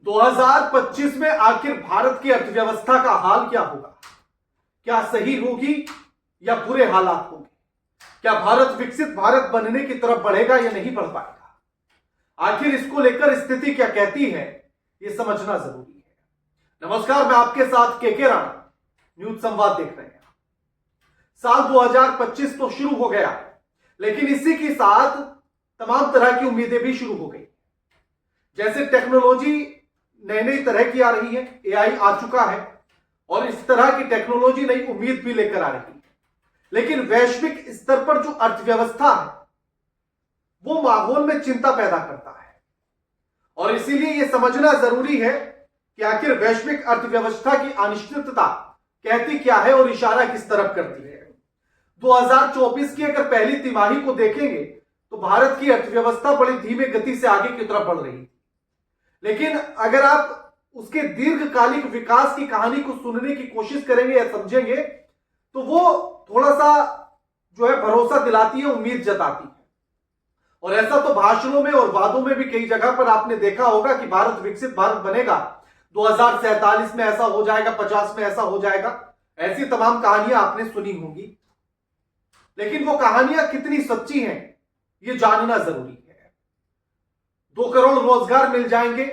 2025 में आखिर भारत की अर्थव्यवस्था का हाल क्या होगा? क्या सही होगी या बुरे हालात होंगे? क्या भारत विकसित भारत बनने की तरफ बढ़ेगा या नहीं बढ़ पाएगा? आखिर इसको लेकर स्थिति क्या कहती है, यह समझना जरूरी है। नमस्कार, मैं आपके साथ केके राणा, न्यूज संवाद देख रहे हैं। साल 2025 तो शुरू हो गया, लेकिन इसी के साथ तमाम तरह की उम्मीदें भी शुरू हो गई। जैसे टेक्नोलॉजी नई नई तरह की आ रही है, एआई आ चुका है और इस तरह की टेक्नोलॉजी नई उम्मीद भी लेकर आ रही है। लेकिन वैश्विक स्तर पर जो अर्थव्यवस्था है वो माहौल में चिंता पैदा करता है और इसीलिए यह समझना जरूरी है कि आखिर वैश्विक अर्थव्यवस्था की अनिश्चितता कहती क्या है और इशारा किस तरफ करती है। 2024 की अगर पहली तिमाही को देखेंगे तो भारत की अर्थव्यवस्था बड़ी धीमे गति से आगे की तरफ बढ़ रही थी, लेकिन अगर आप उसके दीर्घकालिक विकास की कहानी को सुनने की कोशिश करेंगे या समझेंगे तो वो थोड़ा सा जो है भरोसा दिलाती है, उम्मीद जताती है। और ऐसा तो भाषणों में और वादों में भी कई जगह पर आपने देखा होगा कि भारत विकसित भारत बनेगा, 2047 में ऐसा हो जाएगा, 50 में ऐसा हो जाएगा। ऐसी तमाम कहानियां आपने सुनी होंगी, लेकिन वो कहानियां कितनी सच्ची हैं ये जानना जरूरी है। 2 करोड़ रोजगार मिल जाएंगे,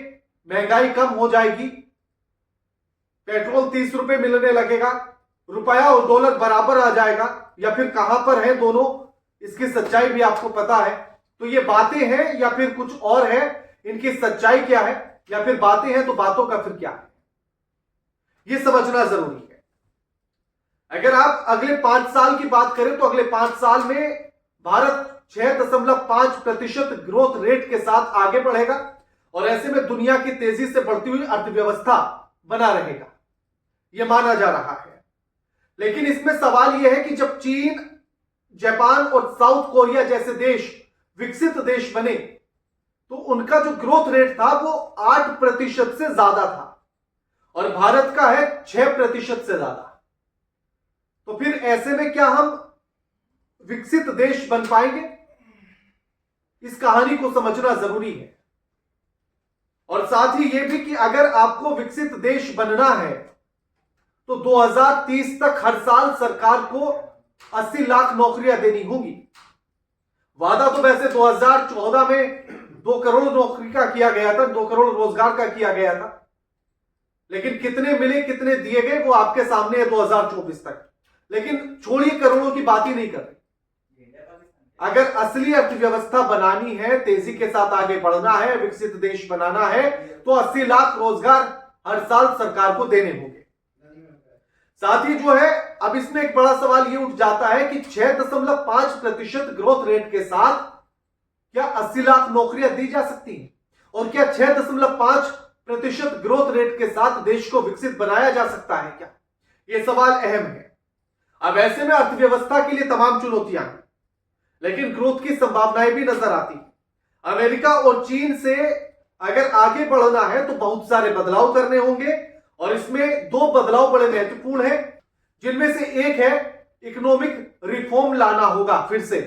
महंगाई कम हो जाएगी, पेट्रोल 30 रुपए मिलने लगेगा, रुपया और डॉलर बराबर आ जाएगा, या फिर कहां पर है दोनों, इसकी सच्चाई भी आपको पता है। तो ये बातें हैं या फिर कुछ और है, इनकी सच्चाई क्या है, या फिर बातें हैं तो बातों का फिर क्या है, ये समझना जरूरी है। अगर आप अगले 5 साल की बात करें तो अगले 5 साल में भारत 6.5% ग्रोथ रेट के साथ आगे बढ़ेगा और ऐसे में दुनिया की तेजी से बढ़ती हुई अर्थव्यवस्था बना रहेगा, यह माना जा रहा है। लेकिन इसमें सवाल यह है कि जब चीन, जापान और साउथ कोरिया जैसे देश विकसित देश बने तो उनका जो ग्रोथ रेट था वो 8% से ज्यादा था और भारत का है 6% से ज्यादा। तो फिर ऐसे में क्या हम विकसित देश बन पाएंगे? इस कहानी को समझना जरूरी है। और साथ ही यह भी कि अगर आपको विकसित देश बनना है तो 2030 तक हर साल सरकार को 80 लाख नौकरियां देनी होंगी। वादा तो वैसे 2014 में 2 करोड़ नौकरी का किया गया था, 2 करोड़ रोजगार का किया गया था, लेकिन कितने मिले, कितने दिए गए वो आपके सामने है 2024 तक। लेकिन छोड़िए, करोड़ों की बात ही नहीं कर रहे। अगर असली अर्थव्यवस्था बनानी है, तेजी के साथ आगे बढ़ना है, विकसित देश बनाना है तो 80 लाख रोजगार हर साल सरकार को देने होंगे। साथ ही जो है अब इसमें एक बड़ा सवाल ये उठ जाता है कि 6.5% ग्रोथ रेट के साथ क्या 80 लाख नौकरियां दी जा सकती हैं? और क्या 6.5% ग्रोथ रेट के साथ देश को विकसित बनाया जा सकता है क्या? यह सवाल अहम है। अब ऐसे में अर्थव्यवस्था के लिए तमाम चुनौतियां हैं, लेकिन ग्रोथ की संभावनाएं भी नजर आती हैं। अमेरिका और चीन से अगर आगे बढ़ना है तो बहुत सारे बदलाव करने होंगे और इसमें 2 बदलाव बड़े महत्वपूर्ण हैं, जिनमें से एक है इकोनॉमिक रिफॉर्म लाना होगा फिर से,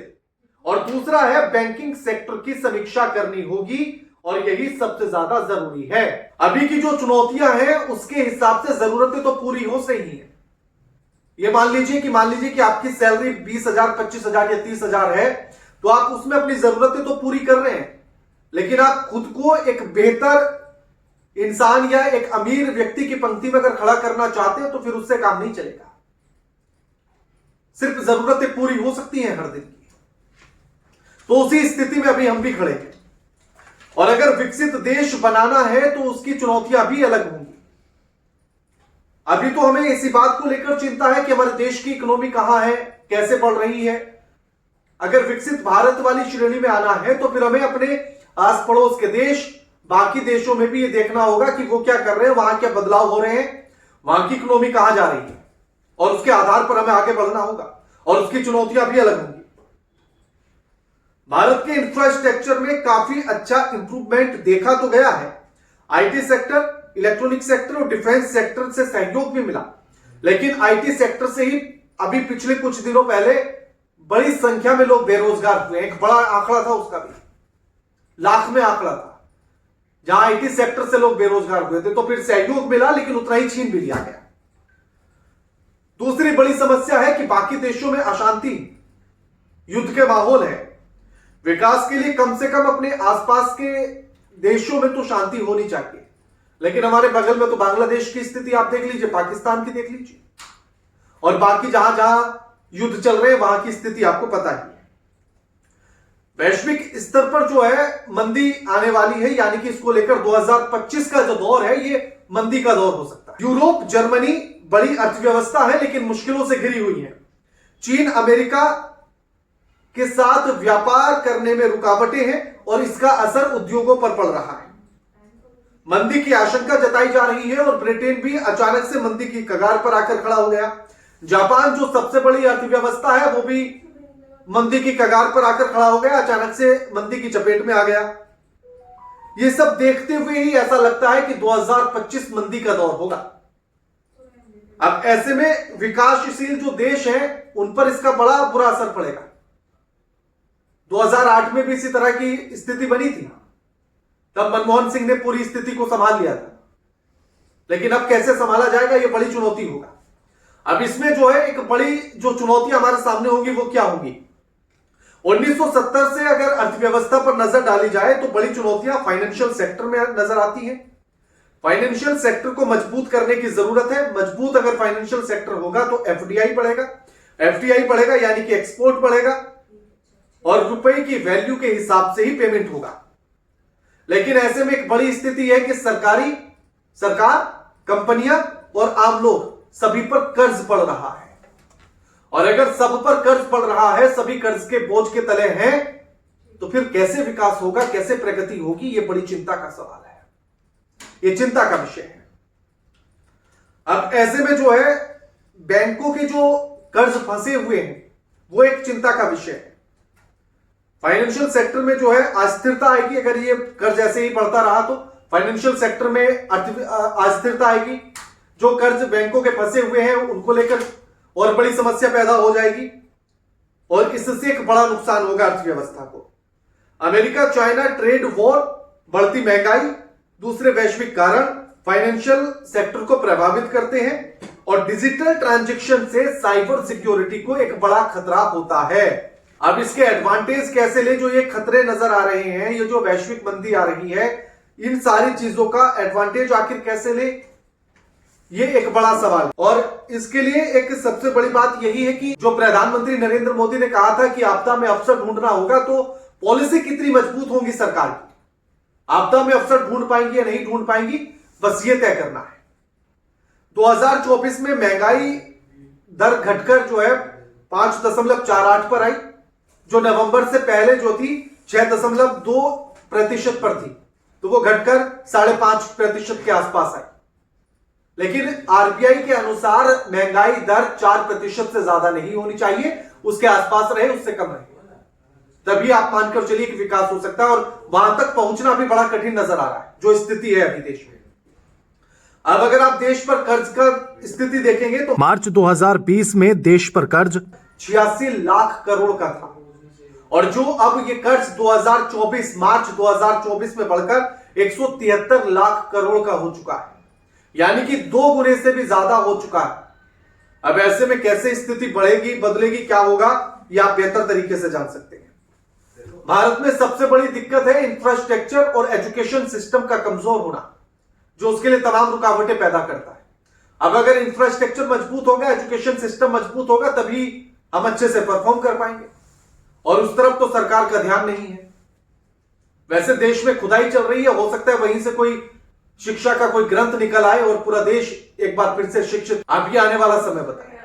और दूसरा है बैंकिंग सेक्टर की समीक्षा करनी होगी, और यही सबसे ज्यादा जरूरी है। अभी की जो चुनौतियां हैं उसके हिसाब से जरूरतें तो पूरी हो सही हैं। ये मान लीजिए कि आपकी सैलरी 20,000, 25,000 या 30,000 है तो आप उसमें अपनी जरूरतें तो पूरी कर रहे हैं, लेकिन आप खुद को एक बेहतर इंसान या एक अमीर व्यक्ति की पंक्ति में अगर खड़ा करना चाहते हैं तो फिर उससे काम नहीं चलेगा। सिर्फ जरूरतें पूरी हो सकती हैं हर दिन की, तो उसी स्थिति में अभी हम भी खड़े हैं। और अगर विकसित देश बनाना है तो उसकी चुनौतियां भी अलग होंगी। अभी तो हमें इसी बात को लेकर चिंता है कि हमारे देश की इकोनॉमी कहां है, कैसे बढ़ रही है। अगर विकसित भारत वाली श्रेणी में आना है तो फिर हमें अपने आस पड़ोस के देश, बाकी देशों में भी ये देखना होगा कि वो क्या कर रहे हैं, वहां क्या बदलाव हो रहे हैं, वहां की इकोनॉमी कहां जा रही है, और उसके आधार पर हमें आगे बढ़ना होगा और उसकी चुनौतियां भी अलग होंगी। भारत के इंफ्रास्ट्रक्चर में काफी अच्छा इंप्रूवमेंट देखा तो गया है। आईटी सेक्टर, इलेक्ट्रॉनिक सेक्टर और डिफेंस सेक्टर से सहयोग भी मिला, लेकिन आईटी सेक्टर से ही अभी पिछले कुछ दिनों पहले बड़ी संख्या में लोग बेरोजगार हुए। एक बड़ा आंकड़ा था, उसका भी लाख में आंकड़ा था। जहां आईटी सेक्टर से लोग बेरोजगार हुए थे, तो फिर सहयोग मिला लेकिन उतना ही छीन भी लिया गया। दूसरी बड़ी समस्या है कि बाकी देशों में अशांति, युद्ध के माहौल है। विकास के लिए कम से कम अपने आसपास के देशों में तो शांति होनी चाहिए, लेकिन हमारे बगल में तो बांग्लादेश की स्थिति आप देख लीजिए, पाकिस्तान की देख लीजिए, और बाकी जहां जहां युद्ध चल रहे हैं वहां की स्थिति आपको पता ही है। वैश्विक स्तर पर जो है मंदी आने वाली है, यानी कि इसको लेकर 2025 का जो दौर है ये मंदी का दौर हो सकता है। यूरोप, जर्मनी बड़ी अर्थव्यवस्था है लेकिन मुश्किलों से घिरी हुई है। चीन, अमेरिका के साथ व्यापार करने में रुकावटें हैं और इसका असर उद्योगों पर पड़ रहा है। मंदी की आशंका जताई जा रही है और ब्रिटेन भी अचानक से मंदी की कगार पर आकर खड़ा हो गया। जापान जो सबसे बड़ी अर्थव्यवस्था है वो भी मंदी की कगार पर आकर खड़ा हो गया, अचानक से मंदी की चपेट में आ गया। ये सब देखते हुए ही ऐसा लगता है कि 2025 मंदी का दौर होगा। अब ऐसे में विकासशील जो देश हैं उन पर इसका बड़ा बुरा असर पड़ेगा। 2008 में भी इसी तरह की स्थिति बनी थी, तब मनमोहन सिंह ने पूरी स्थिति को संभाल लिया था, लेकिन अब कैसे संभाला जाएगा ये बड़ी चुनौती होगा। अब इसमें जो है एक बड़ी जो चुनौतियां हमारे सामने होंगी वो क्या होंगी। 1970 से अगर अर्थव्यवस्था पर नजर डाली जाए तो बड़ी चुनौतियां फाइनेंशियल सेक्टर में नजर आती हैं। फाइनेंशियल सेक्टर को मजबूत करने की जरूरत है। मजबूत अगर फाइनेंशियल सेक्टर होगा तो एफडीआई बढ़ेगा, एफडीआई बढ़ेगा यानी कि एक्सपोर्ट बढ़ेगा और रुपए की वैल्यू के हिसाब से ही पेमेंट होगा। लेकिन ऐसे में एक बड़ी स्थिति है कि सरकार, कंपनियां और आम लोग सभी पर कर्ज पड़ रहा है, और अगर सब पर कर्ज पड़ रहा है, सभी कर्ज के बोझ के तले हैं, तो फिर कैसे विकास होगा, कैसे प्रगति होगी, यह बड़ी चिंता का सवाल है, यह चिंता का विषय है। अब ऐसे में जो है बैंकों के जो कर्ज फंसे हुए हैं वो एक चिंता का विषय है। फाइनेंशियल सेक्टर में जो है अस्थिरता आएगी। अगर ये कर्ज ऐसे ही बढ़ता रहा तो फाइनेंशियल सेक्टर में अस्थिरता आएगी। जो कर्ज बैंकों के फंसे हुए हैं उनको लेकर और बड़ी समस्या पैदा हो जाएगी और इससे एक बड़ा नुकसान होगा अर्थव्यवस्था को। अमेरिका चाइना ट्रेड वॉर, बढ़ती महंगाई, दूसरे वैश्विक कारण फाइनेंशियल सेक्टर को प्रभावित करते हैं और डिजिटल ट्रांजैक्शन से साइबर सिक्योरिटी को एक बड़ा खतरा होता है। अब इसके एडवांटेज कैसे ले, जो ये खतरे नजर आ रहे हैं, ये जो वैश्विक मंदी आ रही है, इन सारी चीजों का एडवांटेज आखिर कैसे ले, ये एक बड़ा सवाल है। और इसके लिए एक सबसे बड़ी बात यही है कि जो प्रधानमंत्री नरेंद्र मोदी ने कहा था कि आपदा में अवसर ढूंढना होगा, तो पॉलिसी कितनी मजबूत होगी सरकार की, आपदा में अवसर ढूंढ पाएंगी या नहीं ढूंढ पाएंगी, बस ये तय करना है। 2024 में महंगाई दर घटकर जो है 5.48 पर आई, जो नवंबर से पहले जो थी 6.2% पर थी, तो वो घटकर 5.5% के आसपास आई। लेकिन आरबीआई के अनुसार महंगाई दर 4% से ज्यादा नहीं होनी चाहिए, उसके आसपास रहे, उससे कम रहे, तभी आप मानकर चलिए कि विकास हो सकता है। और वहां तक पहुंचना भी बड़ा कठिन नजर आ रहा है जो स्थिति है अभी देश में। अब अगर आप देश पर कर्ज का स्थिति देखेंगे तो मार्च 2020 में देश पर कर्ज 86 लाख करोड़ का था, और जो अब ये कर्ज 2024 मार्च 2024 में बढ़कर 173 लाख करोड़ का हो चुका है, यानी कि 2 गुने से भी ज्यादा हो चुका है। अब ऐसे में कैसे स्थिति बढ़ेगी, बदलेगी, क्या होगा, यह आप बेहतर तरीके से जान सकते हैं। भारत में सबसे बड़ी दिक्कत है इंफ्रास्ट्रक्चर और एजुकेशन सिस्टम का कमजोर होना, जो उसके लिए तमाम रुकावटें पैदा करता है। अब अगर इंफ्रास्ट्रक्चर मजबूत होगा, एजुकेशन सिस्टम मजबूत होगा, तभी हम अच्छे से परफॉर्म कर पाएंगे, और उस तरफ तो सरकार का ध्यान नहीं है। वैसे देश में खुदाई चल रही है, हो सकता है वहीं से कोई शिक्षा का कोई ग्रंथ निकल आए और पूरा देश एक बार फिर से शिक्षित। अब ये आने वाला समय बताए।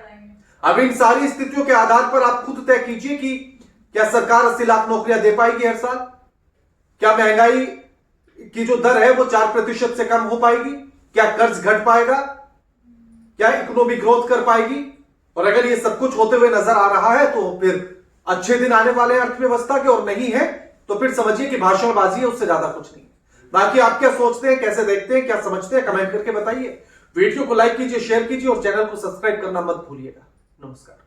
अब इन सारी स्थितियों के आधार पर आप खुद तय कीजिए कि क्या सरकार 80 लाख नौकरियां दे पाएगी हर साल, क्या महंगाई की जो दर है वो 4% से कम हो पाएगी, क्या कर्ज घट पाएगा, क्या इकोनॉमिक ग्रोथ कर पाएगी। और अगर ये सब कुछ होते हुए नजर आ रहा है तो फिर अच्छे दिन आने वाले अर्थव्यवस्था के, और नहीं है तो फिर समझिए कि भाषणबाजी है, उससे ज्यादा कुछ नहीं। बाकी आप क्या सोचते हैं, कैसे देखते हैं, क्या समझते हैं, कमेंट करके बताइए। वीडियो को लाइक कीजिए, शेयर कीजिए और चैनल को सब्सक्राइब करना मत भूलिएगा। नमस्कार।